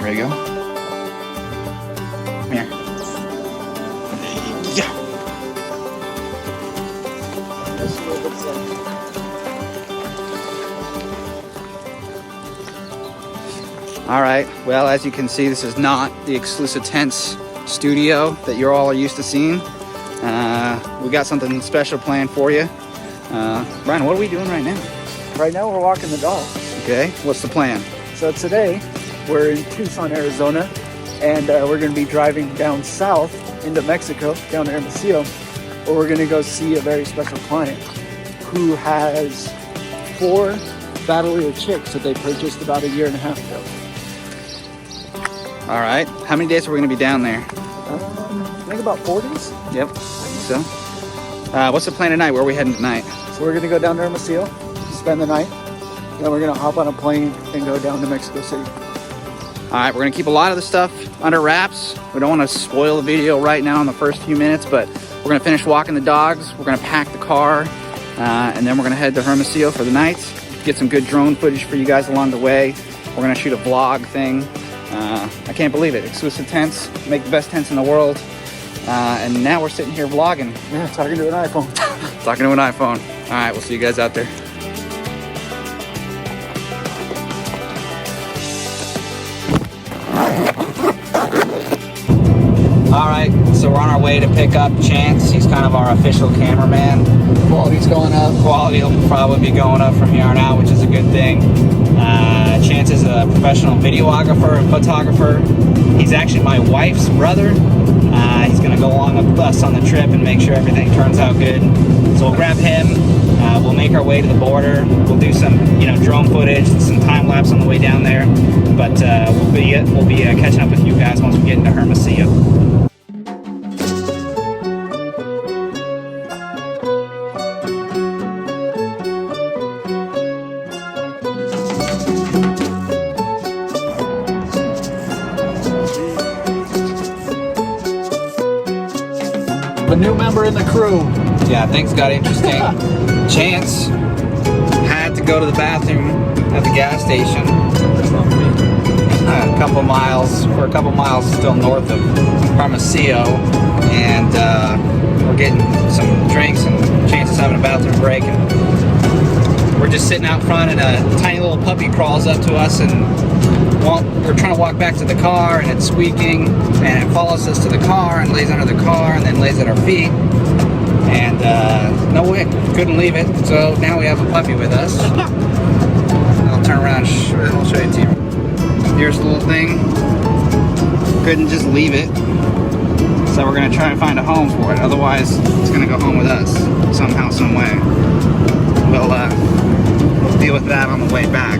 There you go. Come here. Yeah. All right, well, as you can see, this is not the exclusive tents studio that you're all used to seeing. We got something special planned for you. Brian, what are we doing right now? Right now we're walking the dog. Okay, what's the plan? So today we're in Tucson, Arizona, and we're going to be driving down south into Mexico, down to Hermosillo, where we're going to go see a very special client who has 4 battle-eared chicks that they purchased about 1.5 years ago. All right, how many days are we going to be down there? I think about 4 days. Yep, so. What's the plan tonight? Where are we heading tonight? So we're going to go down to Hermosillo, spend the night, then we're going to hop on a plane and go down to Mexico City. All right, we're going to keep a lot of the stuff under wraps. We don't want to spoil the video right now in the first few minutes, but we're going to finish walking the dogs. We're going to pack the car, and then we're going to head to Hermosillo for the night. Get some good drone footage for you guys along the way. We're going to shoot a vlog thing. I can't believe it. Exclusive tents, make the best tents in the world. And now we're sitting here vlogging. Yeah, talking to an iPhone. Talking to an iPhone. All right, we'll see you guys out there. All right, so we're on our way to pick up Chance. He's kind of our official cameraman. Quality's going up. Quality will probably be going up from here on out, which is a good thing. Chance is a professional videographer and photographer. He's actually my wife's brother. He's going to go along with us on the trip and make sure everything turns out good. So we'll grab him. We'll make our way to the border. We'll do some, drone footage, some time lapse on the way down there. But we'll be catching up with you guys once we get into Hermosillo. A new member in the crew. Yeah, things got interesting. Chance had to go to the bathroom at the gas station. A couple miles still north of Hermosillo, and we're getting some drinks, and Chance is having a bathroom break, and we're just sitting out front, and a tiny little puppy crawls up to us, and we're trying to walk back to the car, and it's squeaking, and it follows us to the car and lays under the car and then lays at our feet, and no way, couldn't leave it. So now we have a puppy with us. I'll turn around and I'll show it to you. Here's the little thing. Couldn't just leave it, so we're gonna try and find a home for it. Otherwise it's gonna go home with us somehow, some way. We'll deal with that on the way back.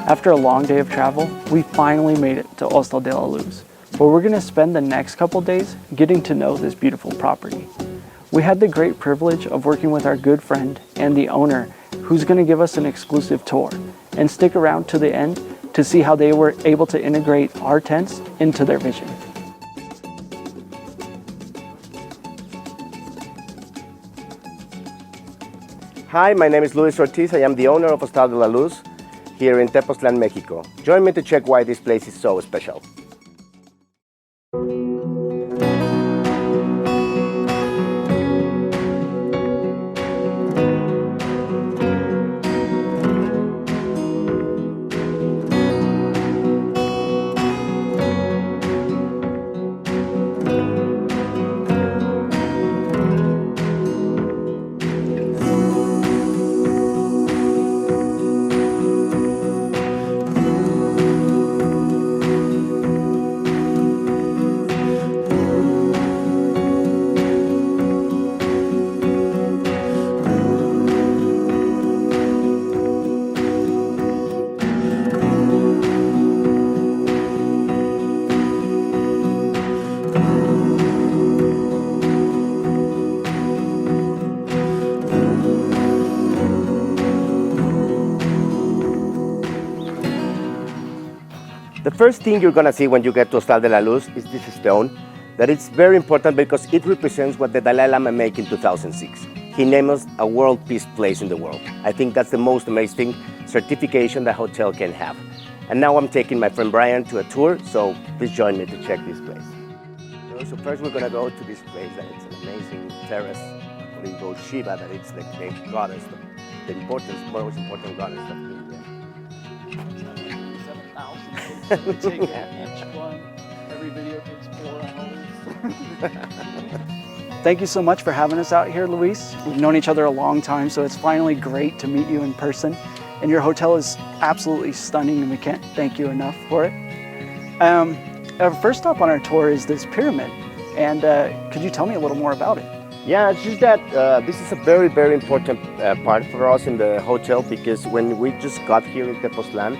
After a long day of travel, we finally made it to Hostal de la Luz, where we're going to spend the next couple days getting to know this beautiful property. We had the great privilege of working with our good friend and the owner, who's going to give us an exclusive tour, and stick around to the end to see how they were able to integrate our tents into their vision. Hi, my name is Luis Ortiz. I am the owner of Hostal de la Luz here in Tepozlan, Mexico. Join me to check why this place is so special. first thing you're gonna see when you get to Hostal de la Luz is this stone, that it's very important because it represents what the Dalai Lama made in 2006. He named us a world peace place in the world. I think that's the most amazing certification that hotel can have. And now I'm taking my friend Brian to a tour, so please join me to check this place. So first we're gonna go to this place, that it's an amazing terrace, where you go Shiva, that it's like the goddess, the most important goddess of India. 7,000 we take each one. Every video takes 4 hours. Thank you so much for having us out here, Luis. We've known each other a long time, so it's finally great to meet you in person. And your hotel is absolutely stunning, and we can't thank you enough for it. Our first stop on our tour is this pyramid, and could you tell me a little more about it? Yeah, it's just that this is a very, very important part for us in the hotel, because when we just got here in Tepozlan,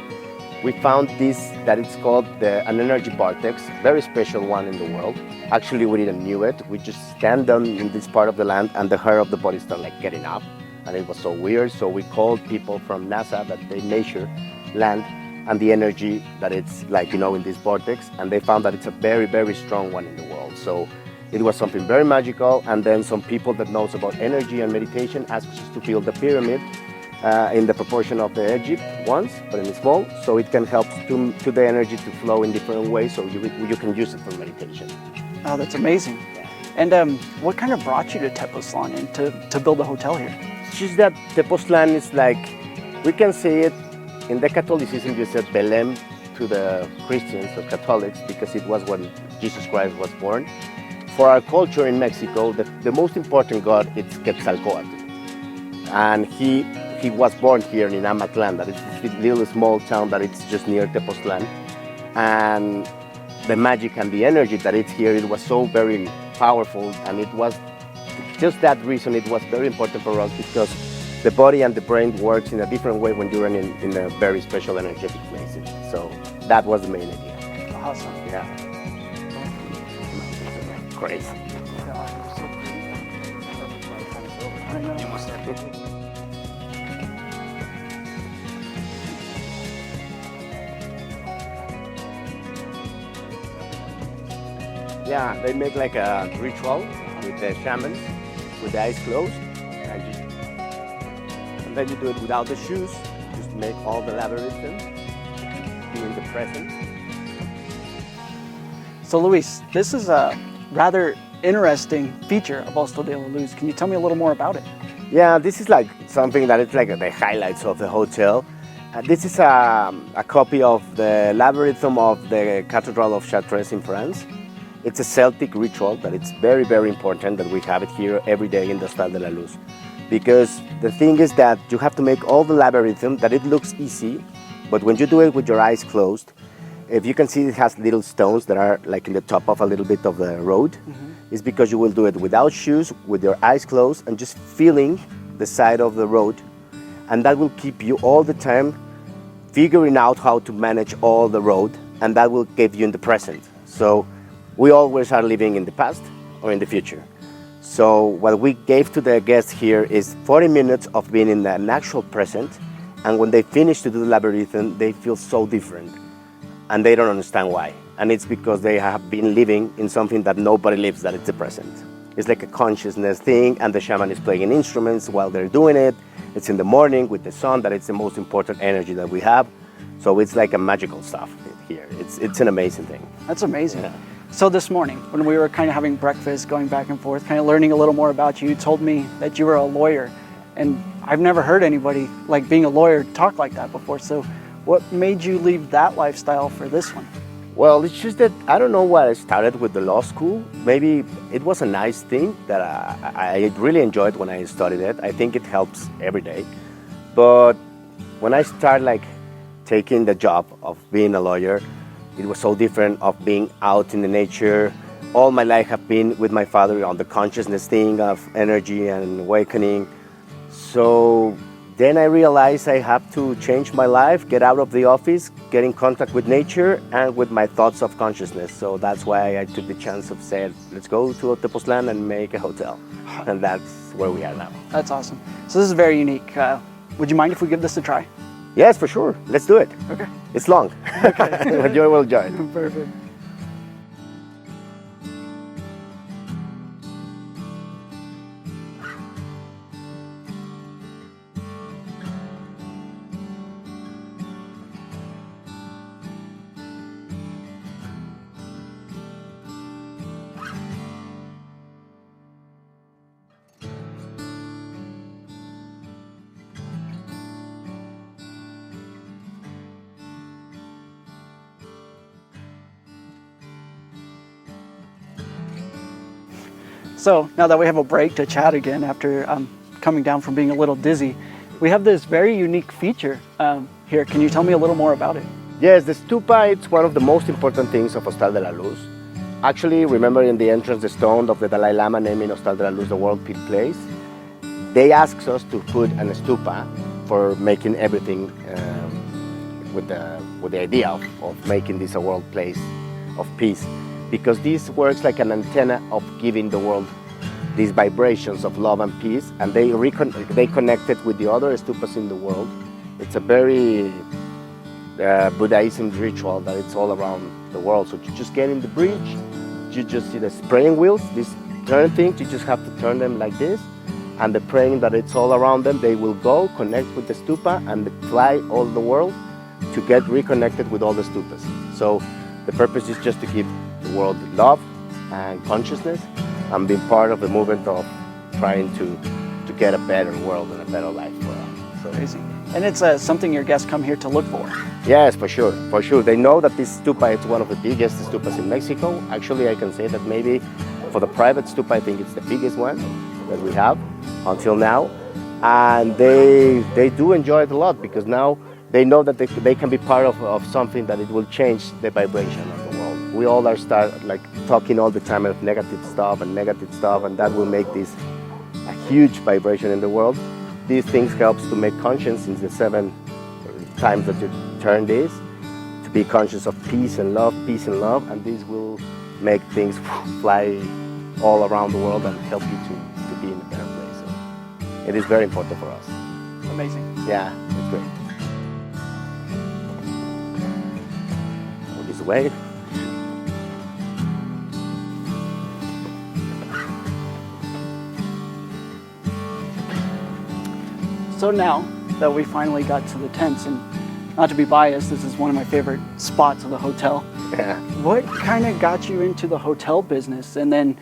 we found this, that it's called an energy vortex, very special one in the world. Actually, we didn't knew it. We just stand down in this part of the land and the hair of the body started like getting up, and it was so weird. So we called people from NASA that they measure land and the energy that it's like, you know, in this vortex, and they found that it's a very, very strong one in the world. So it was something very magical, and then some people that knows about energy and meditation asked us to build the pyramid in the proportion of the Egypt ones, but in small, so it can help to the energy to flow in different ways, so you can use it for meditation. Oh, that's amazing. Yeah. And what kind of brought you to Tepozlan and to build a hotel here? It's just that Tepozlan is like, we can say it, in the Catholicism you said Belém to the Christians or Catholics, because it was when Jesus Christ was born. For our culture in Mexico, the most important god is Quetzalcoatl. And he was born here in Amatlan, that is this little small town that it's just near Tepozlan. And the magic and the energy that it's here, it was so very powerful, and it was just that reason it was very important for us, because the body and the brain works in a different way when you're in a very special energetic place. So that was the main idea. Awesome. Yeah. Crazy. Yeah, they make like a ritual with the shamans, with the eyes closed, and then you do it without the shoes, just make all the labyrinth, be in the present. So Luis, this is a rather interesting feature of Hostal de la Luz. Can you tell me a little more about it? Yeah, this is like something that it's like the highlights of the hotel. This is a copy of the labyrinth of the Cathedral of Chartres in France. It's a Celtic ritual that it's very, very important that we have it here every day in the Hostal de la Luz. Because the thing is that you have to make all the labyrinth, that it looks easy, but when you do it with your eyes closed, if you can see it has little stones that are like in the top of a little bit of the road, it's because you will do it without shoes, with your eyes closed, and just feeling the side of the road. And that will keep you all the time figuring out how to manage all the road, and that will give you in the present. So we always are living in the past or in the future. So what we gave to the guests here is 40 minutes of being in the actual present, and when they finish to do the labyrinth, they feel so different, and they don't understand why. And it's because they have been living in something that nobody lives, that it's the present. It's like a consciousness thing, and the shaman is playing instruments while they're doing it. It's in the morning with the sun, that it's the most important energy that we have. So it's like a magical stuff here. It's an amazing thing. That's amazing. Yeah. So this morning, when we were kind of having breakfast, going back and forth, kind of learning a little more about you, you told me that you were a lawyer. And I've never heard anybody like being a lawyer talk like that before. So what made you leave that lifestyle for this one? Well, it's just that I don't know why I started with the law school. Maybe it was a nice thing that I really enjoyed when I studied it. I think it helps every day. But when I started like taking the job of being a lawyer, it was so different of being out in the nature. All my life have been with my father on the consciousness thing of energy and awakening. So then I realized I have to change my life, get out of the office, get in contact with nature and with my thoughts of consciousness. So that's why I took the chance of saying, let's go to Tepozlan and make a hotel. And that's where we are now. That's awesome. So this is very unique. Would you mind if we give this a try? Yes, for sure. Let's do it. Okay. It's long, but you will enjoy it. Perfect. So now that we have a break to chat again after coming down from being a little dizzy, we have this very unique feature here. Can you tell me a little more about it? Yes, the stupa, it's one of the most important things of Hostal de la Luz. Actually, remember in the entrance, the stone of the Dalai Lama naming Hostal de la Luz the World Peace Place? They asked us to put an stupa for making everything with the idea of making this a world place of peace. Because this works like an antenna of giving the world these vibrations of love and peace, and they connect it with the other stupas in the world. It's a very Buddhism ritual that it's all around the world. So you just get in the bridge, you just see the spraying wheels, these turn things, you just have to turn them like this, and the praying that it's all around them, they will go connect with the stupa and fly all the world to get reconnected with all the stupas. So the purpose is just to give the world love and consciousness and being part of the movement of trying to get a better world and a better life for us. So, Amazing. And it's something your guests come here to look for. yes, for sure, for sure. They know that this stupa is one of the biggest stupas in Mexico. Actually, I can say that maybe for the private stupa, I think it's the biggest one that we have until now. And they do enjoy it a lot because now they know that they can be part of something that it will change the vibration of the world. We all are talking all the time of negative stuff, and that will make this a huge vibration in the world. These things helps to make conscience in the 7 times that you turn this, to be conscious of peace and love, and this will make things fly all around the world and help you to be in a better place. So it is very important for us. Amazing. Yeah, it's great. Move this away. So now that we finally got to the tents, and not to be biased, this is one of my favorite spots of the hotel. Yeah. What kind of got you into the hotel business? And then,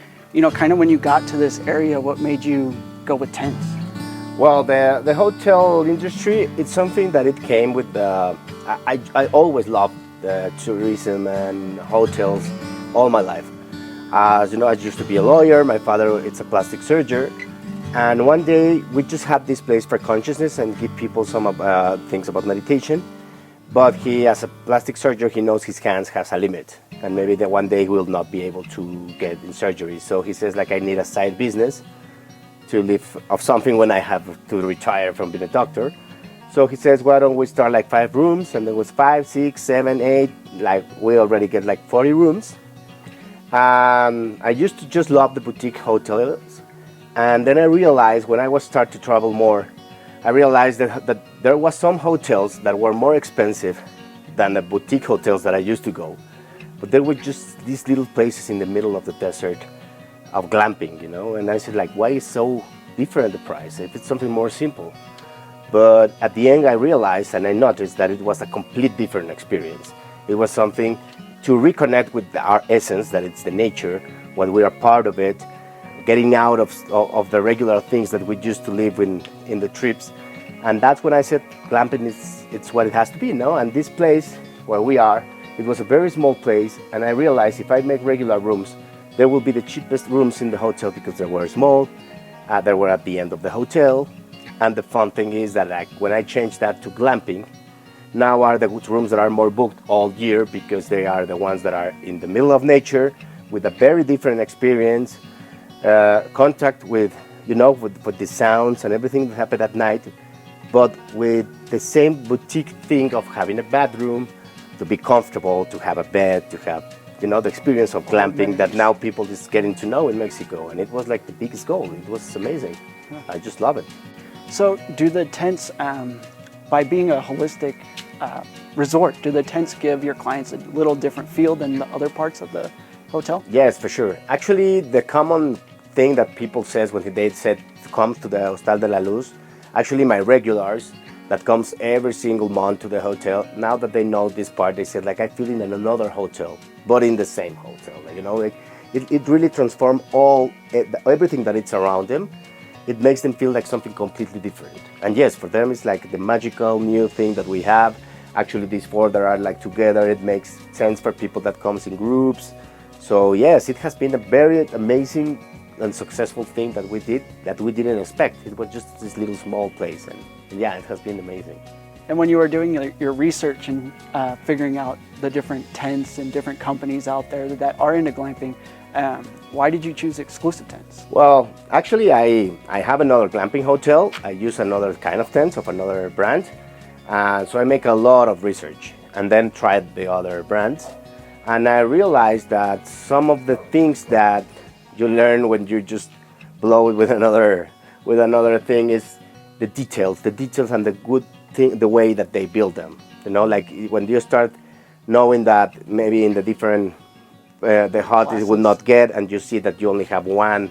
kind of when you got to this area, what made you go with tents? Well, the hotel industry, it's something that it came with I always loved tourism and hotels all my life. As you know, I used to be a lawyer. My father is a plastic surgeon. And one day we just had this place for consciousness and give people some things about meditation. But he, as a plastic surgeon, he knows his hands has a limit. And maybe that one day he will not be able to get in surgery. So he says, I need a side business to live of something when I have to retire from being a doctor. So he says, why don't we start 5 rooms? And there was 5, 6, 7, 8, we already get 40 rooms. I used to just love the boutique hotels. And then I realized when I was start to travel more, I realized that there was some hotels that were more expensive than the boutique hotels that I used to go. But there were just these little places in the middle of the desert of glamping, And I said, why is so different the price if it's something more simple? But at the end I realized and I noticed that it was a complete different experience. It was something to reconnect with our essence, that it's the nature, when we are part of it, getting out of the regular things that we used to live in the trips. And that's when I said glamping it's what it has to be, And this place where we are, it was a very small place, and I realized if I make regular rooms, there will be the cheapest rooms in the hotel because they were small, they were at the end of the hotel. And the fun thing is that when I changed that to glamping, now are the rooms that are more booked all year because they are the ones that are in the middle of nature with a very different experience. Contact with the sounds and everything that happened at night, but with the same boutique thing of having a bathroom, to be comfortable, to have a bed, to have the experience of glamping that now people is getting to know in Mexico. And it was the biggest goal. It was amazing. I just love it. So do the tents, by being a holistic resort? Do the tents give your clients a little different feel than the other parts of the hotel? Yes, for sure. Actually, the common thing that people says when they said come to the Hostal de la Luz, actually my regulars that comes every single month to the hotel, now that they know this part, they said like I feel in another hotel, but in the same hotel. You know, like, it really transforms everything that it's around them. It makes them feel like something completely different. And yes, for them it's like the magical new thing that we have. Actually, these four that are like together, it makes sense for people that comes in groups. So yes, it has been a very amazing and successful thing that we did that we didn't expect. It was just this little small place, and yeah, it has been amazing. And when you were doing your research and figuring out the different tents and different companies out there that are into glamping, why did you choose Exclusive Tents? Well, actually, I have another glamping hotel. I use another kind of tents of another brand. So I make a lot of research and then tried the other brands. And I realized that some of the things that you learn when you just blow it with another thing is the details and the good thing, the way that they build them. You know, like when you start knowing that maybe in the different the hut it will not get, and you see that you only have one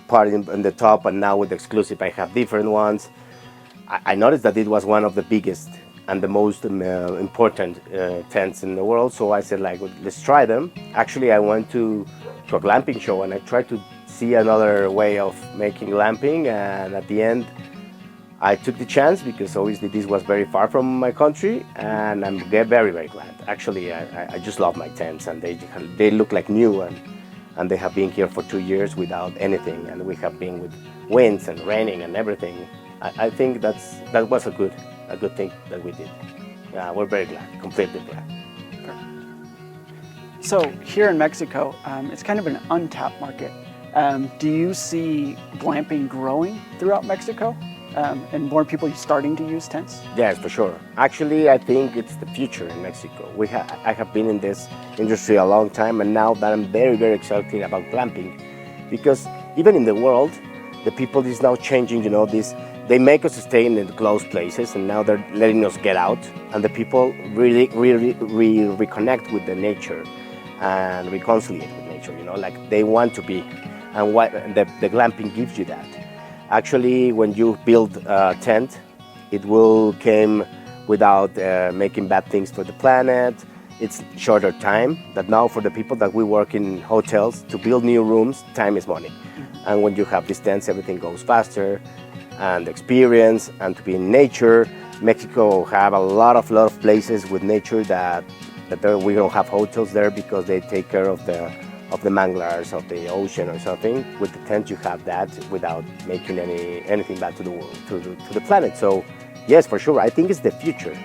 part in the top, and now with Exclusive I have different ones. I noticed that it was one of the biggest and the most important tents in the world, so I said like, let's try them. Actually, I went to a glamping show and I tried to see another way of making glamping, and at the end I took the chance because obviously this was very far from my country, and I'm very, very glad. Actually, I just love my tents, and they look like new, and they have been here for 2 years without anything, and we have been with winds and raining and everything. I think that was a good thing that we did. Yeah, we're very glad, completely glad. So here in Mexico, it's kind of an untapped market. Do you see glamping growing throughout Mexico? And more people starting to use tents? Yes, for sure. Actually, I think it's the future in Mexico. I have been in this industry a long time, and now that I'm very, very excited about glamping, because even in the world, the people is now changing. You know, they make us stay in the closed places, and now they're letting us get out, and the people really reconnect with the nature and reconciliate with nature. You know, like they want to be, and what the glamping gives you that. Actually, when you build a tent, it will come without making bad things for the planet. It's shorter time. That now for the people that we work in hotels, to build new rooms, time is money. And when you have these tents, everything goes faster, and experience, and to be in nature. Mexico have a lot of places with nature that we don't have hotels there because they take care of the manglers of the ocean or something. With the tent, you have that without making anything bad to the world, to the planet. So yes, for sure, I think it's the future.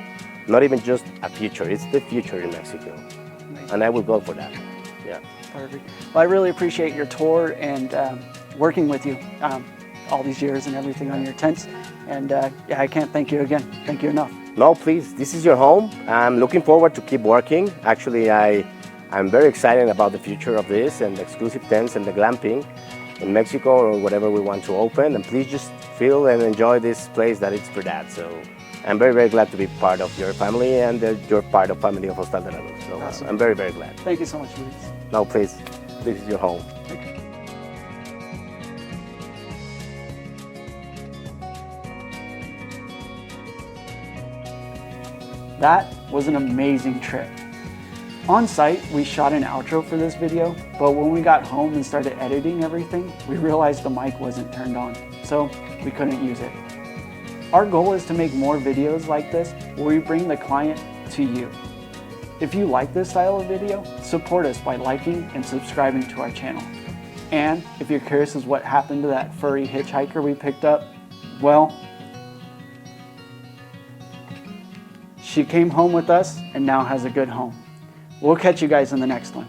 Not even just a future, it's the future in Mexico. Amazing. And I will go for that. Yeah. Perfect. Well, I really appreciate your tour and working with you all these years and everything on your tents. And yeah, I can't thank you again. Thank you enough. No, please, this is your home. I'm looking forward to keep working. Actually, I'm very excited about the future of this and the Exclusive tents and the glamping in Mexico or whatever we want to open. And please just feel and enjoy this place that it's for that. So I'm very, very glad to be part of your family, and you're part of family of Hostal de la Luz. So awesome. I'm very, very glad. Thank you so much, Luis. No, please, this is your home. That was an amazing trip. On site, we shot an outro for this video, but when we got home and started editing everything, we realized the mic wasn't turned on, so we couldn't use it. Our goal is to make more videos like this where we bring the client to you. If you like this style of video, support us by liking and subscribing to our channel. And if you're curious as what happened to that furry hitchhiker we picked up, well, she came home with us and now has a good home. We'll catch you guys in the next one.